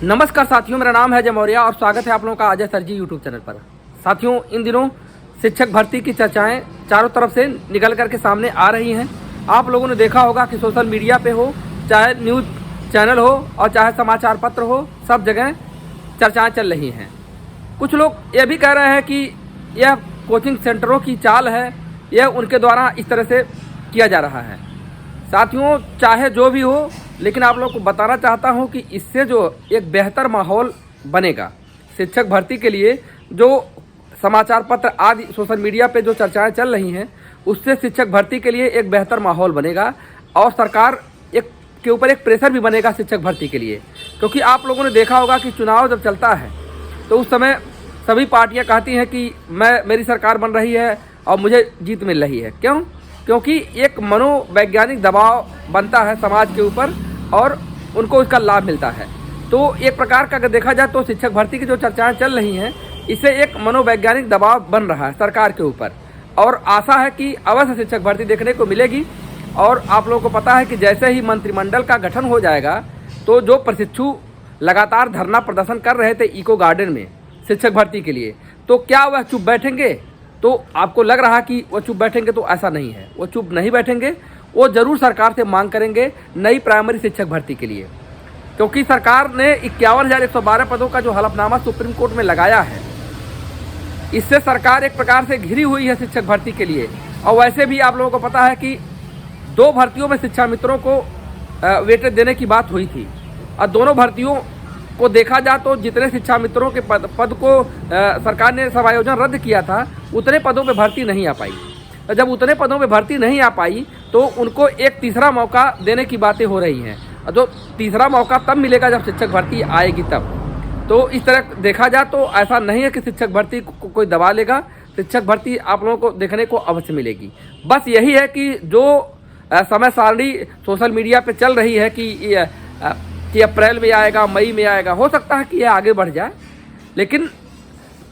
नमस्कार साथियों, मेरा नाम है जय मौर्य और स्वागत है आप लोगों का अजय सर जी यूट्यूब चैनल पर। साथियों, इन दिनों शिक्षक भर्ती की चर्चाएं चारों तरफ से निकल करके सामने आ रही हैं। आप लोगों ने देखा होगा कि सोशल मीडिया पे हो, चाहे न्यूज़ चैनल हो और चाहे समाचार पत्र हो, सब जगह चर्चाएँ चल रही हैं। कुछ लोग ये भी कह रहे हैं कि यह कोचिंग सेंटरों की चाल है, यह उनके द्वारा इस तरह से किया जा रहा है। साथियों, चाहे जो भी हो, लेकिन आप लोग को बताना चाहता हूं कि इससे जो एक बेहतर माहौल बनेगा शिक्षक भर्ती के लिए, जो समाचार पत्र आदि सोशल मीडिया पे जो चर्चाएं चल रही हैं, उससे शिक्षक भर्ती के लिए एक बेहतर माहौल बनेगा और सरकार के ऊपर एक प्रेशर भी बनेगा शिक्षक भर्ती के लिए। क्योंकि आप लोगों ने देखा होगा कि चुनाव जब चलता है तो उस समय सभी पार्टियाँ कहती हैं कि मेरी सरकार बन रही है और मुझे जीत मिल रही है। क्यों? क्योंकि एक मनोवैज्ञानिक दबाव बनता है समाज के ऊपर और उनको इसका लाभ मिलता है। तो एक प्रकार का अगर देखा जाए तो शिक्षक भर्ती की जो चर्चाएं चल रही हैं, इससे एक मनोवैज्ञानिक दबाव बन रहा है सरकार के ऊपर और आशा है कि अवश्य शिक्षक भर्ती देखने को मिलेगी। और आप लोगों को पता है कि जैसे ही मंत्रिमंडल का गठन हो जाएगा तो जो प्रशिक्षु लगातार धरना प्रदर्शन कर रहे थे इको गार्डन में शिक्षक भर्ती के लिए, तो क्या वह चुप बैठेंगे? तो आपको लग रहा कि वो चुप बैठेंगे, तो ऐसा नहीं है। वो चुप नहीं बैठेंगे, वो जरूर सरकार से मांग करेंगे नई प्राइमरी शिक्षक भर्ती के लिए। क्योंकि सरकार ने 51,112 पदों का जो हलफनामा सुप्रीम कोर्ट में लगाया है, इससे सरकार एक प्रकार से घिरी हुई है शिक्षक भर्ती के लिए। और वैसे भी आप लोगों को पता है कि 2 भर्तियों में शिक्षा मित्रों को वेटेज देने की बात हुई थी और दोनों भर्तियों को देखा जाए तो जितने शिक्षा मित्रों के पद को सरकार ने समायोजन रद्द किया था, उतने पदों पे भर्ती नहीं आ पाई। और जब उतने पदों पे भर्ती नहीं आ पाई तो उनको एक तीसरा मौका देने की बातें हो रही हैं। और जो तीसरा मौका तब मिलेगा जब शिक्षक भर्ती आएगी तब। तो इस तरह देखा जाए तो ऐसा नहीं है कि शिक्षक भर्ती को कोई दबा लेगा। शिक्षक भर्ती आप लोगों को देखने को अवश्य मिलेगी। बस यही है कि जो समय सारणी सोशल मीडिया पे चल रही है कि अप्रैल में आएगा, मई में आएगा, हो सकता है कि यह आगे बढ़ जाए। लेकिन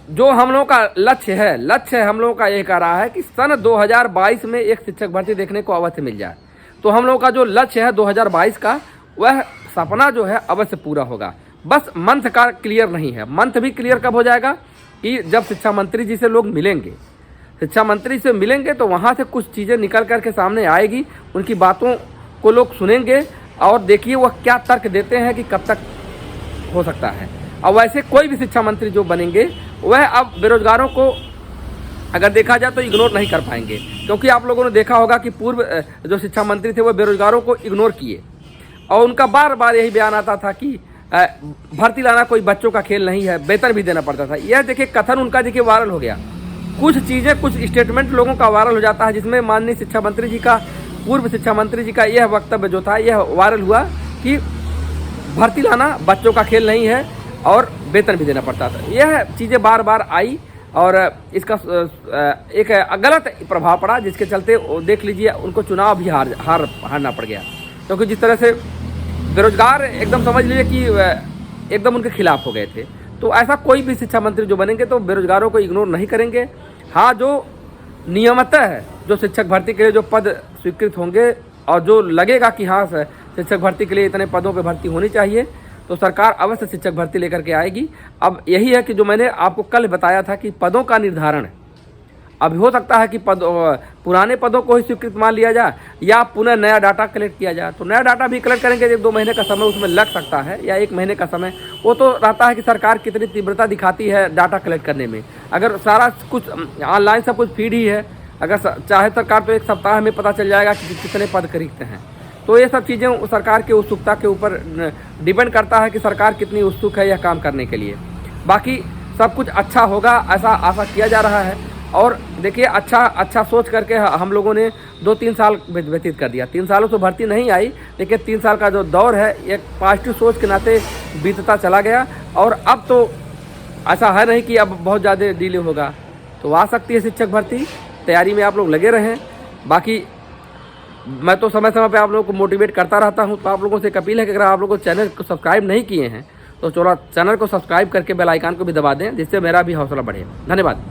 जो हम लोगों का लक्ष्य हम लोगों का ये कह रहा है कि सन 2022 में एक शिक्षक भर्ती देखने को अवश्य मिल जाए। तो हम लोगों का जो लक्ष्य है 2022 का, वह सपना जो है अवश्य पूरा होगा। बस मंथ का क्लियर नहीं है। मंथ भी क्लियर कब हो जाएगा कि जब शिक्षा मंत्री जी से लोग मिलेंगे। शिक्षा मंत्री से मिलेंगे तो वहाँ से कुछ चीज़ें निकल करके सामने आएगी, उनकी बातों को लोग सुनेंगे और देखिए वह क्या तर्क देते हैं कि कब तक हो सकता है। और वैसे कोई भी शिक्षा मंत्री जो बनेंगे वह अब बेरोजगारों को अगर देखा जाए तो इग्नोर नहीं कर पाएंगे। क्योंकि आप लोगों ने देखा होगा कि पूर्व जो शिक्षा मंत्री थे वह बेरोजगारों को इग्नोर किए और उनका बार बार यही बयान आता था कि भर्ती लाना कोई बच्चों का खेल नहीं है, वेतन भी देना पड़ता था। यह देखिए कथन उनका देखिए वायरल हो गया। कुछ चीज़ें, कुछ स्टेटमेंट लोगों का वायरल हो जाता है, जिसमें माननीय शिक्षा मंत्री जी का, पूर्व शिक्षा मंत्री जी का यह वक्तव्य जो था यह वायरल हुआ कि भर्ती लाना बच्चों का खेल नहीं है और वेतन भी देना पड़ता था। यह चीज़ें बार बार आई और इसका एक गलत प्रभाव पड़ा, जिसके चलते देख लीजिए उनको चुनाव भी हारना पड़ गया। क्योंकि जिस तरह से बेरोजगार एकदम समझ लीजिए कि एकदम उनके खिलाफ हो गए थे। तो ऐसा कोई भी शिक्षा मंत्री जो बनेंगे तो बेरोजगारों को इग्नोर नहीं करेंगे। हाँ, जो नियमतः है, जो शिक्षक भर्ती के लिए जो पद स्वीकृत होंगे और जो लगेगा कि हाँ शिक्षक भर्ती के लिए इतने पदों पे भर्ती होनी चाहिए, तो सरकार अवश्य शिक्षक भर्ती लेकर के आएगी। अब यही है कि जो मैंने आपको कल बताया था कि पदों का निर्धारण अभी हो सकता है कि पुराने पदों को ही स्वीकृत मान लिया जाए या पुनः नया डाटा कलेक्ट किया जाए। तो नया डाटा भी कलेक्ट करेंगे, 1-2 महीने का समय उसमें लग सकता है या 1 महीने का समय। वो तो रहता है कि सरकार कितनी तीव्रता दिखाती है डाटा कलेक्ट करने में। अगर सारा कुछ ऑनलाइन सब कुछ फीड ही है, अगर चाहे सरकार तो 1 सप्ताह में पता चल जाएगा कि कितने पद रिक्त हैं। तो ये सब चीज़ें सरकार की उत्सुकता के ऊपर डिपेंड करता है कि सरकार कितनी उत्सुक है यह काम करने के लिए। बाकी सब कुछ अच्छा होगा ऐसा आशा किया जा रहा है। और देखिए अच्छा सोच करके हम लोगों ने 2-3 साल व्यतीत कर दिया। 3 सालों से भर्ती नहीं आई, लेकिन 3 साल का जो दौर है एक पॉजिटिव सोच के नाते बीतता चला गया। और अब तो ऐसा है नहीं कि अब बहुत ज़्यादा डिले होगा, तो आ सकती है शिक्षक भर्ती। तैयारी में आप लोग लगे रहें। बाकी मैं तो समय समय पे आप लोगों को मोटिवेट करता रहता हूं। तो आप लोगों से एक अपील है कि अगर आप लोगों को चैनल को सब्सक्राइब नहीं किए हैं तो चलो चैनल को सब्सक्राइब करके बेल आइकन को भी दबा दें, जिससे मेरा भी हौसला बढ़े। धन्यवाद।